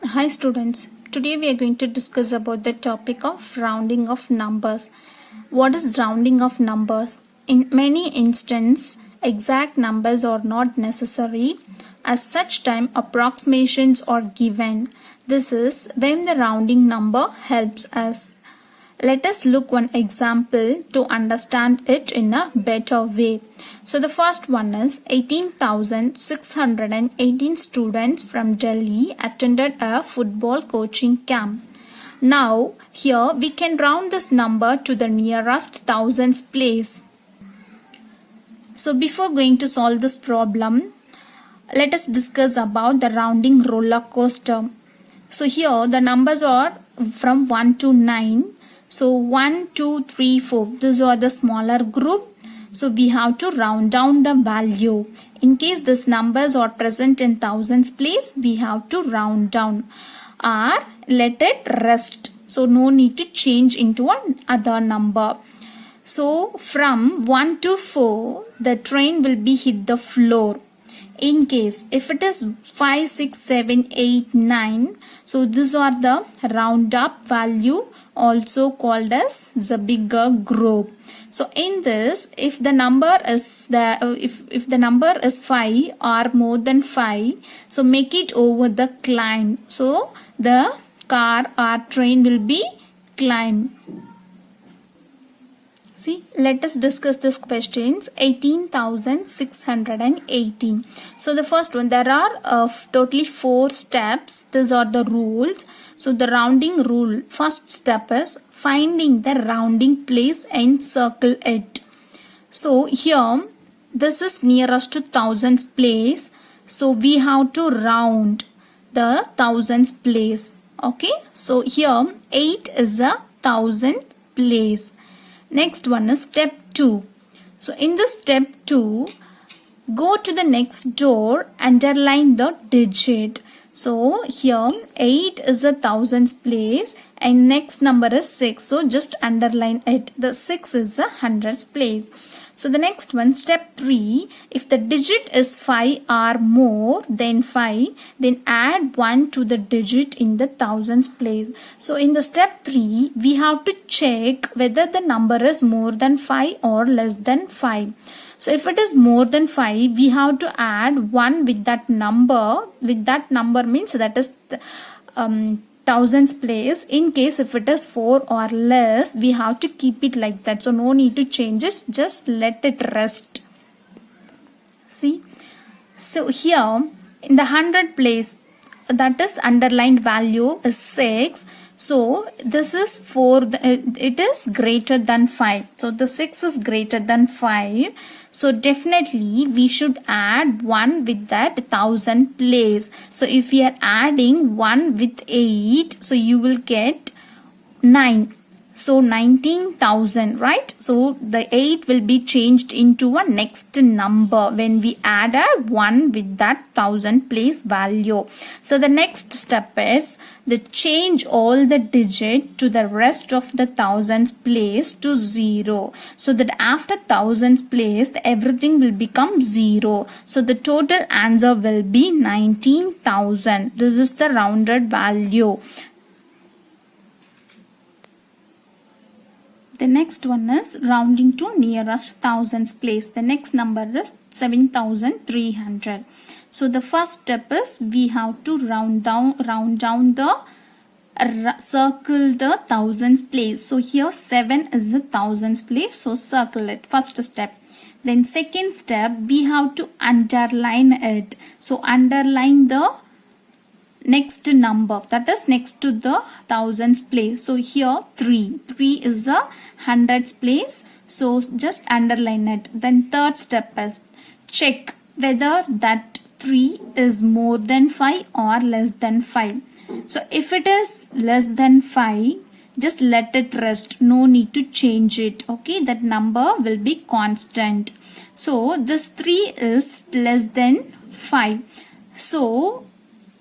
Hi students, today we are going to discuss about the topic of rounding of numbers. What is rounding of numbers? In many instances, exact numbers are not necessary. As such time, approximations are given. This is when the rounding number helps us. Let us look one example to understand it in a better way. So the first one is 18,618 students from Delhi attended a football coaching camp. Now here we can round this number to the nearest thousands place. So before going to solve this problem, let us discuss about the rounding roller coaster. So here the numbers are from 1 to 9. So 1, 2, 3, 4, these are the smaller group. So we have to round down the value. In case these numbers are present in thousands place, we have to round down or let it rest. So no need to change into another number. So from 1 to 4, the train will be hit the floor. In case if it is 5, 6, 7, 8, 9, so these are the round up value, also called as the bigger group. So in this, if the number is if the number is 5 or more than 5, so make it over the climb. So the car or train will be climb. See, let us discuss these questions. 18,618. So the first one, there are totally 4 steps. These are the rules. So the rounding rule, first step is finding the rounding place and circle it. So here, this is nearest to thousands place. So we have to round the thousands place. Okay. So here 8 is a thousand place. Next one is step 2. So in the step 2, go to the next door, underline the digit. So here 8 is a thousands place and next number is 6. So just underline it. The 6 is a hundreds place. So the next one, step 3, if the digit is 5 or more than 5, then add 1 to the digit in the thousands place. So in the step 3, we have to check whether the number is more than 5 or less than 5. So if it is more than 5, we have to add 1 with that number. With that number means that is thousands place. In case if it is 4 or less, we have to keep it like that. So no need to change it. Just let it rest. See. So here in the 100 place, that is underlined value is 6. So this is 4, it is greater than 5. So the 6 is greater than 5. So definitely we should add 1 with that 1000 place. So if we are adding 1 with 8, so you will get 9. So 19,000, right? So the 8 will be changed into a next number when we add a 1 with that 1000 place value. So the next step is the change all the digit to the rest of the thousands place to 0. So that after thousands place, everything will become 0. So the total answer will be 19,000. This is the rounded value. The next one is rounding to nearest thousands place. The next number is 7,300. So the first step is we have to round down the circle the thousands place. So here 7 is a thousands place. So circle it. First step. Then second step, we have to underline it. So underline the next number, that is next to the thousands place. So here 3 is a hundreds place, so just underline it. Then third step is check whether that 3 is more than 5 or less than 5. So if it is less than 5, just let it rest, no need to change it. Okay, that number will be constant. So this 3 is less than 5. So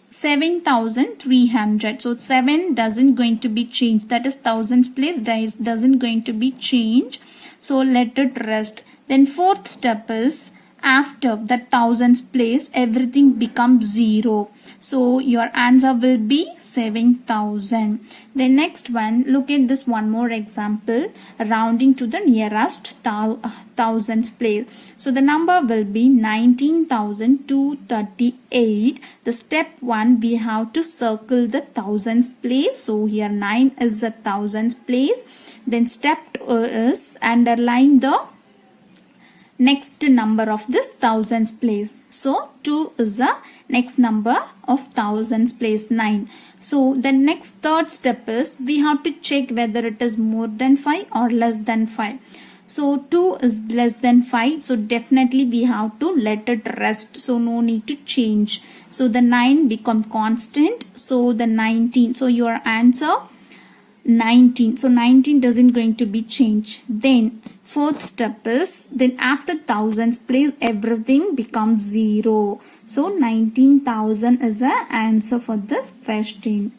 7,300. So 7 doesn't going to be changed. That is thousands place doesn't going to be changed. So let it rest. Then fourth step is after the thousands place everything becomes 0. So your answer will be 7000. The next one, look at this one more example, rounding to the nearest thousands place. So the number will be 19,238. The step 1, we have to circle the thousands place. So here 9 is the thousands place. Then step 2 is underline the next number of this thousands place. So 2 is the next number of thousands place, 9. So the next third step is we have to check whether it is more than 5 or less than 5. So 2 is less than 5. So definitely we have to let it rest. So no need to change. So the 9 become constant. So the 19. So your answer 19. So 19 doesn't going to be changed. Then fourth step is, then after thousands place everything becomes 0. So 19,000 is the answer for this question.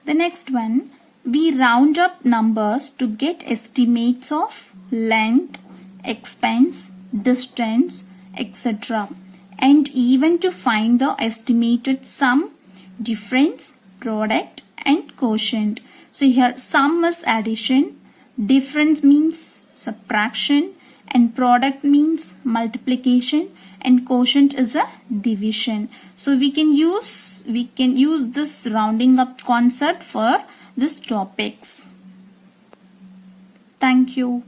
The next one, we round up numbers to get estimates of length, expense, distance, etc. and even to find the estimated sum, difference, product and quotient. So here sum is addition, difference means subtraction, and product means multiplication, and quotient is a division. So we can use this rounding up concept for these topics. Thank you.